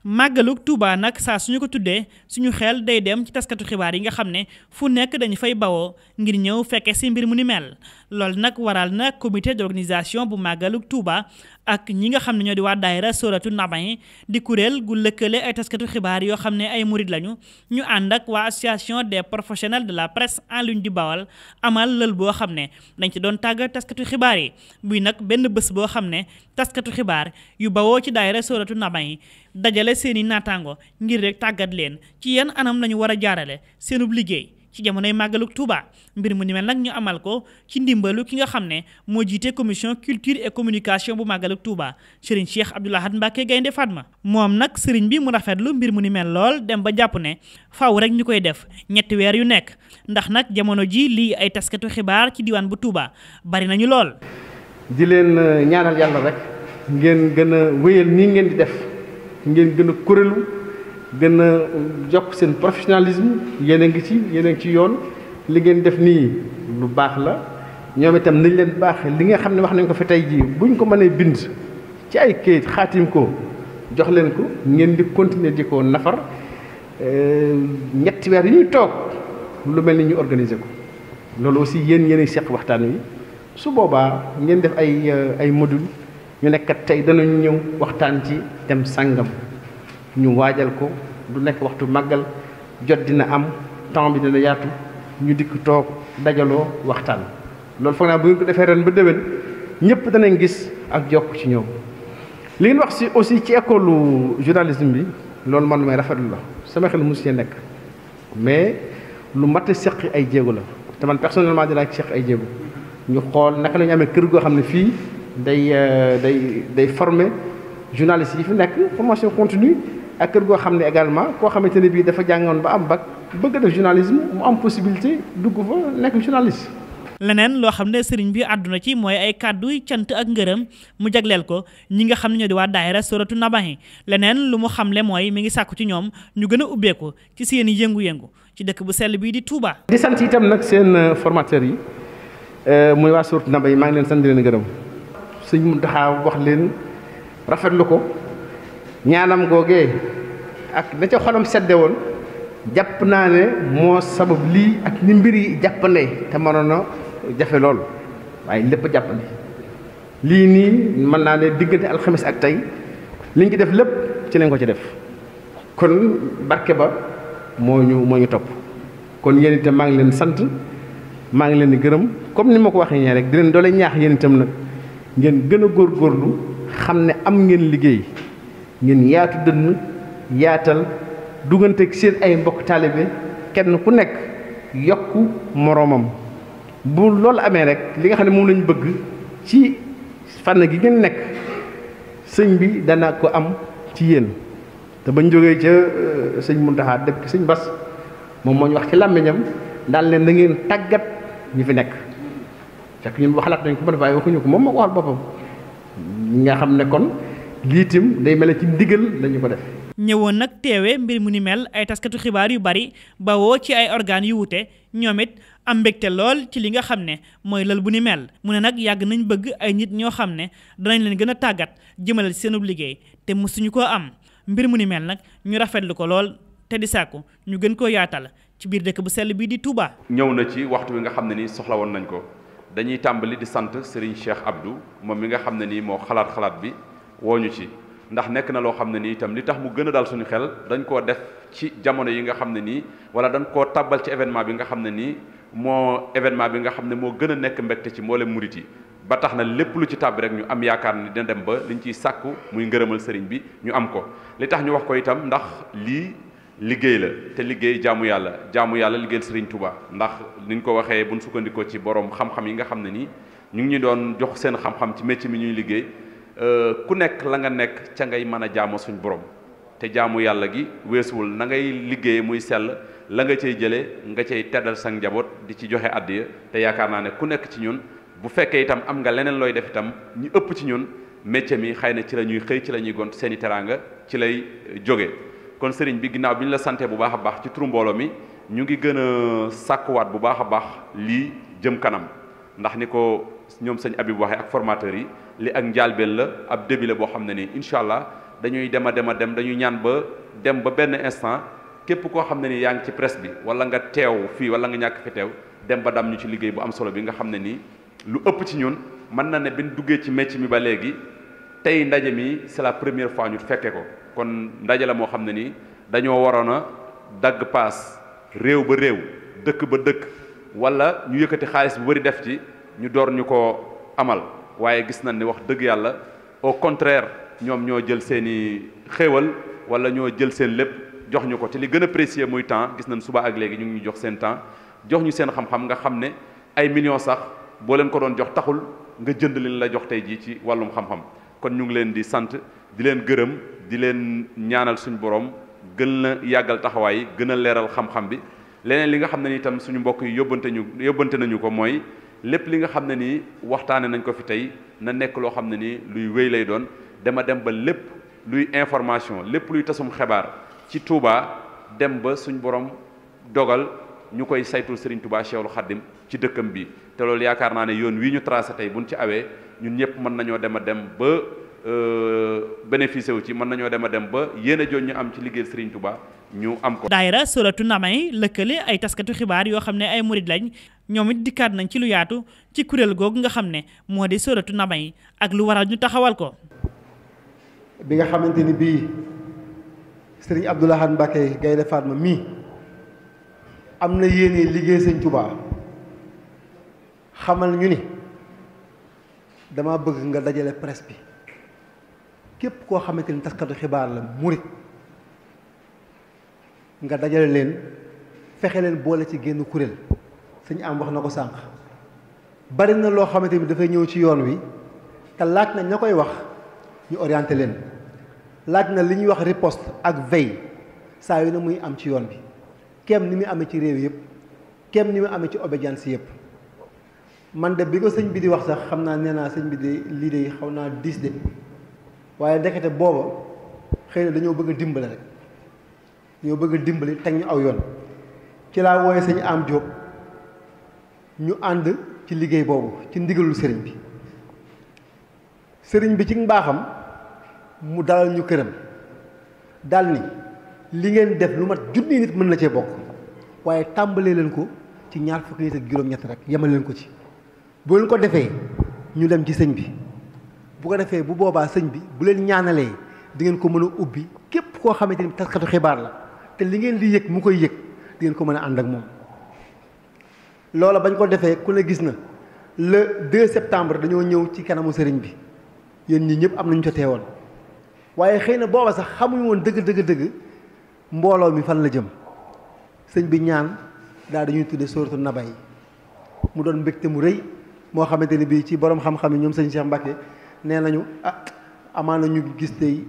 màggalug Touba nag saa suñu ko tuddee suñu xel day dem ci taskatu xibaar yi nga xam ne fu nekk dañu fay bawoo ngir ñëw fekke si mbir mu ni mel loolu nag waral na comité d'organisation bu màggalug Touba ak ñi nga xam ne ñoo di waa daayira Soratu Nabahi di kuréel gu lëkkale ay taskatu xibaar yoo xam ne ay murid lañu ñu ànd ak waa association des professionnels de la presse en ligne du Bawal amal lël boo xam ne dañ ci doon tàggat taskatu xibaar yi buy nag benn bés boo xam ne taskatu xibaar yu bawoo ci daayira Soratu Nabahi dajale seeni naataango ngir rek tàggat leen ci yenn anam lañu war a jaarale seenub liggéey ci jamonoy màggalug Touba mbir mu ni mel nag ñu amal ko ci ndimbalu ki nga xam ne moo jiite commission culture et communication bu màggalug Touba Serigne Cheikh Abdou Lahad Mbacké Gaynde Fatma moom nag Serigne bi mu rafetlu mbir mu ni mel lool dem ba jàpp ne faaw rek ñu koy def ñetti weer yu nekk ndax nag jamono ji lii ay taskatu xibaar ci diwaan bu Touba bari nañu lool. di leen ñaanal yàlla rek ngeen gën a wéyal nii ngeen di def ngeen gën a kuréelu gën a jokk seen professionnalisme yéen a ngi ci yoon li ngeen def nii lu baax la ñoom itam nañ leen baax li nga xam ne wax nañ ko fi tey jii buñ ko mënee bind ci ay kayit xaatim ko jox leen ko ngeen di continuer di ko nafar ñetti weer yi ñuy toog lu mel ni ñu organiser ko loolu aussi yéen seq waxtaan wi su boobaa ngeen def ay module ñu nekkat tey danañu ñëw waxtaan ci dem sàngam ñu waajal ko du nekk waxtu màggal jot dina am temps bi dina yaatu ñu dikk toog dajaloo waxtaan loolu foog naa bu ngeen ko defee ren ba déwén ñëpp danañ gis ak jokk ci ñoom. li ngeen wax si aussi ci école journalisme bi loolu man may rafetlu la sama xel mosu cee nekk mais lu mat a seq ay jéego la te man personnellement dinaa ci seq ay jéego ñu xool naka la ñu amee kër goo xam ne fii day former journalistes yi fi nekk formation continue ak kër goo xam ne également koo xamante ne bii dafa jàngoon ba am bac bëgg a def journalisme mu am possibilité dugg fa nekk journaliste. leneen loo xam ne sëriñ bi àdduna ci mooy ay kàddu cant ak ngërëm mu jagleel ko ñi nga xam ne ñoo di waa daayira Soratu Nabahi leneen lu mu xamle mooy mi ngi sàkku ci ñoom ñu gën a ubbeeku ci seen i yëngu-yëngu ci dëkk bu sell bii di Touba. di sant itam nag seen formateurs yi muy waa Soratu Nabahi maa ngi leen sant di leen gërëm sëñ Mountakha wax leen rafetlu ko ñaanam googee ak na ca xolam sedde woon jàpp naa ne moo sabab lii ak ni mbir yi jàppandee te mënoon a jafe lool waaye lépp jàppandi lii nii mën naa ne diggante alxames ak tey liñ ci def lépp ci lañ ko ci def kon barke ba moo ñu topp kon yéen itam maa ngi leen sant maa ngi leen di gërëm comme ni ma ko waxee ñee rek di leen doole ñaax yéen itam nag ngeen gën a góorgóorlu xam ne am ngeen liggéey ngeen yaatu dënn yaatal dugganteeg seen ay mbokk taalibe kenn ku nekk yokku moroomam bu loolu amee rek li nga xam ne moom lañu bëgg ci fànn gi ngeen nekk sëñ bi dana ko am ci yéen te bañ jógee ca sëñ Mountakha def sëñ Bass moom moo ñu wax ci làmmiñam daal leen da ngeen tàggat ñi fi nekk fekk ñun xalaat nañ ko ba waaye waxuñu ko moom moo ko waxal boppam ñi nga xam ne kon liitim day mel ci ndigal lañu ko def. ñëwoon nag teewe mbir mu ni mel ay taskatu xibaar yu bari bawoo ci ay organes yu wute ñoom it am mbégte lool ci li nga xam ne mooy lël bu ni mel mu ne nag yàgg nañ bëgg ay nit ñoo xam ne danañ leen gën a tàggat jëmale ci seenub liggéey te mësuñu koo am mbir mu ni mel nag ñu rafetlu ko lool te di sàkku ñu gën koo yaatal ci biir dëkk bu sell bii di Touba. ñëw na ci waxtu wi nga xam ne nii soxla woon nañ ko dañuy tàmbali di sant Serigne Cheikh Abdou moom mi nga xam ne nii moo xalaat bi woo ñu ci. ndax nekk na loo xam ne nii itam li tax mu gën a dal suñu xel dañ koo def ci jamono yi nga xam ne nii wala dañ koo tabbal ci événement bi nga xam ne nii événement bi nga xam ne moo gën a nekk mbégte ci mboolem murit yi ba tax na lépp lu ci tàbbi rek ñu am yaakaar ni dina dem ba liñ ciy sàkku muy ngërëmal sëriñ bi ñu am ko li tax ñu wax ko itam ndax lii liggéey la te liggéey jaamu yàlla liggéeyal sëriñ Touba ndax niñ ko waxee buñ sukkandikoo ci borom xam-xam yi nga xam ne nii ñu ngi ñu doon jox seen xam-xam ci métier mi ñuy liggéey ku nekk la nga nekk ca ngay mën a jaamu suñ borom te jaamu yàlla gi weesuwul na ngay liggéeye muy sell la nga cay jëlee nga cay teddal sa njaboot di ci joxe àddiya te yaakaar naa ne ku nekk ci ñun bu fekkee itam am nga leneen looy def itam ñu ëpp ci ñun métier mi xëy na ci la ñuy xëy ci la ñuy gont seen i teraanga ci lay jóge kon sëriñ bi ginnaaw bi ñu la sante bu baax a baax ci turu mbooloo mi ñu ngi gën a sàkkuwaat bu baax a baax lii jëm kanam ndax ni ko ñoom sëñ Habib waxee ak formateur yi li ak njaalbeen la ab début la boo xam ne nii incha allah dañuy dem dañuy ñaan ba dem ba benn instant képp koo xam ne ni yaa ngi ci presse bi wala nga teew fii wala nga ñàkk fi teew dem ba dam ñu ci liggéey bu am solo bi nga xam ne nii lu ëpp ci ñun mën na ne bi ñu duggee ci métier mi ba léegi tey ndaje mi c'est la première fois ñu fekke ko kon ndaje la moo xam ne nii dañoo waroon a dagg paas réew ba réew dëkk ba dëkk wala ñu yëkkati xaalis bu bari def ci ñu door ñu ko amal waaye gis nañ ni wax dëgg yàlla au contraire ñoom ñoo jël seeni xéewal wala ñoo jël seen lépp jox ñu ko te li gën a précieux muy temps gis nañ suba ak léegi ñu ngi ñu jox seen temps jox ñu seen xam-xam nga xam ne ay millions sax boo leen ko doon jox taxul nga jënd leen la jox tey jii ci wàllum xam-xam kon ñu ngi leen di sant di leen gërëm di leen ñaanal suñu borom gën la yàggal taxawaay gën a leeral xam-xam bi leneen li nga xam ne ni itam suñu mbokk yi yóbbante nañu ko mooy lépp li nga xam ne nii waxtaane nañ ko fi tey na nekk loo xam ne nii luy wéy lay doon dem ba lépp luy information lépp luy tasum xibaar ci Touba dem ba suñ borom dogal ñu koy saytul Serigne Touba Cheikhul Khadim ci dëkkam bi te loolu yaakaar naa ne yoon wii ñu tracé tey buñ ci awee ñun ñëpp mën nañoo dem ba bénéficié wu ci mën nañoo dem ba yéen a joon ñu am ci liggéey Serigne Touba ñu am ko. daayira Suratu Namay lëkkale ay taskatu xibaar yoo xam ne ay murid lañ ñoom it dikkaat nañ ci lu yaatu ci kuréel googu nga xam ne moo di Suratu Namay ak lu waral ñu taxawal ko. bi nga xamante ni bii Serigne Abdou Lahad Mbacké Gaïndé Fatma mii am na yéene liggéey Serigne Touba xamal ñu ni dama bëgg nga dajale presse bi képp koo xamante ni taskatu xibaar la murid nga dajale leen fexe leen boole ci génn kuréel sëñ am wax na ko sànq bari na loo xamante ni dafay ñëw ci yoon wi te laaj na ña koy wax ñu orienté leen laaj na li ñuy wax riposte ak veille saa yu ne muy am ci yoon bi kem ni muy amee ci réew yëpp kem ni muy amee ci obédience yëpp man de bi ko sëñ bi di wax sax xam naa nee naa sëñ bi de lii de xaw naa diis de waaye ndekete booba xëy na dañoo bëgg a dimbale rek dañoo bëgg a dimbali teg ñu aw yoon ci laa wooye sëñ am Diop ñu ànd ci liggéey boobu ci ndigalul sëriñ bi sëriñ bi ci mbaaxam mu dalal ñu këram dal ni li ngeen def lu mat junni nit mën na cee bokk waaye tàmbalee leen ko ci ñaar fukki nit ak juróom-ñett rek yemal leen ko ci bu leen ko defee ñu dem ci sëñ bi bu ko defee bu boobaa sëñ bi bu leen ñaanalee di ngeen ko mën a ubbi képp koo xamante ni taskatu xibaar la te li ngeen di yëg mu koy yëg di ngeen ko mën a ànd ak moom loola bañ ko defee ku ne gis na le 2 septembre dañoo ñëw ci kanamu sëriñ bi yéen ñi ñëpp am nañu ca teewoon waaye xëy na booba sax xamuñu woon dëgg mbooloo mi fan la jëm sëñ bi ñaan daal dañuy tudde Suratu Namay mu doon mbégte mu rëy moo xamante ni bii ci borom xam-xam yi ñoom sëñ Cheikh Mbacké nee nañu amaana ñu gis tey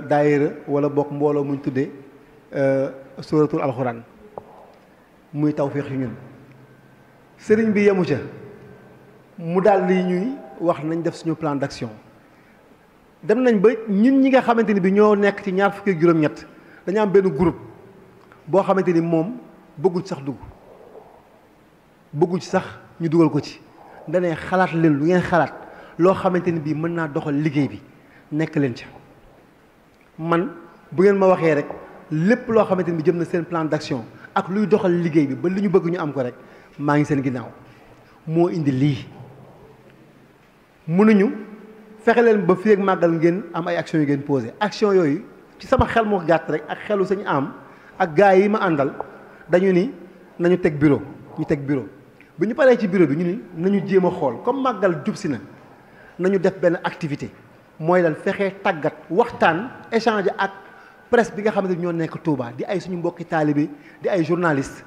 daayira wala bokk mbooloo muñ tuddee suratul alxuraan muy tawféex yi ñun sëriñ bi yemu ca mu daal li ñuy wax nañ def suñu plan d'action dem nañ ba ñun ñi nga xamante ni bi ñoo nekk ci ñaar fukki ak juróom-ñett dañu am benn groupe boo xamante ni moom bëggu ci sax dugg bëggu ci sax ñu dugal ko ci danee xalaat leen lu ngeen xalaat loo xamante ni bii mën naa doxal liggéey bi nekk leen ca man bu ngeen ma waxee rek lépp loo xamante ni bi jëm na seen plan d'action ak luy doxal liggéey bi ba li ñu bëgg ñu am ko rek maa ngi seen ginnaaw moo indi lii mënuñu fexe leen ba fii ak màggal ngeen am ay action yu ngeen posé action yooyu ci sama xel moo gàtt rek ak xelu sañu am ak gars yi ma àndal dañu ni nañu teg bureau ñu teg bureau bu ñu paree ci bureau bi ñu ni nañu jéem a xool comme màggal jub si na nañu def benn activité mooy lan fexe tàggat waxtaan échanger ak presse bi nga xamante ni ñoo nekk Touba di ay suñu mbokki taalibe di ay journaliste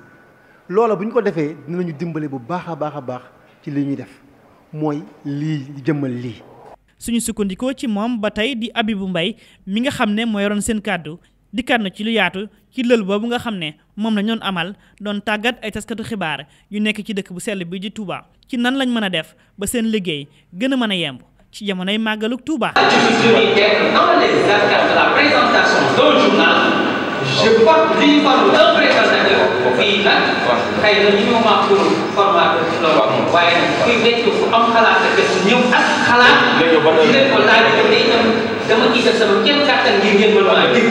loola bu ñu ko defee dinañu dimbale bu baax a baax a baax ci li ñuy def mooy lii jëmmal lii. suñu sukkandikoo ci moom ba tey di Abibou Mbaye mi nga xam ne moo yoroon seen kàddu dikkaat na ci lu yaatu ci lël boobu nga xam ne moom la ñoon amal doon tàggat ay taskatu xibaar yu nekk ci dëkk bu sell bi di Touba ci nan lañ mën a def ba seen liggéey gën a mën a yemb ci jamonoy màggaluk Touba. Dans les affaires de la présentation d'un journal, je porte l'uniforme d'un présentateur fii nag xëy na ñu ñëw maa pour formateur ci loolu waaye nag kuy wecc fu am xalaat ak def ñëw ak xalaat di leen ko laaj day itam dama ciy def sama kenn kàttan ngir ngeen mën maa dégg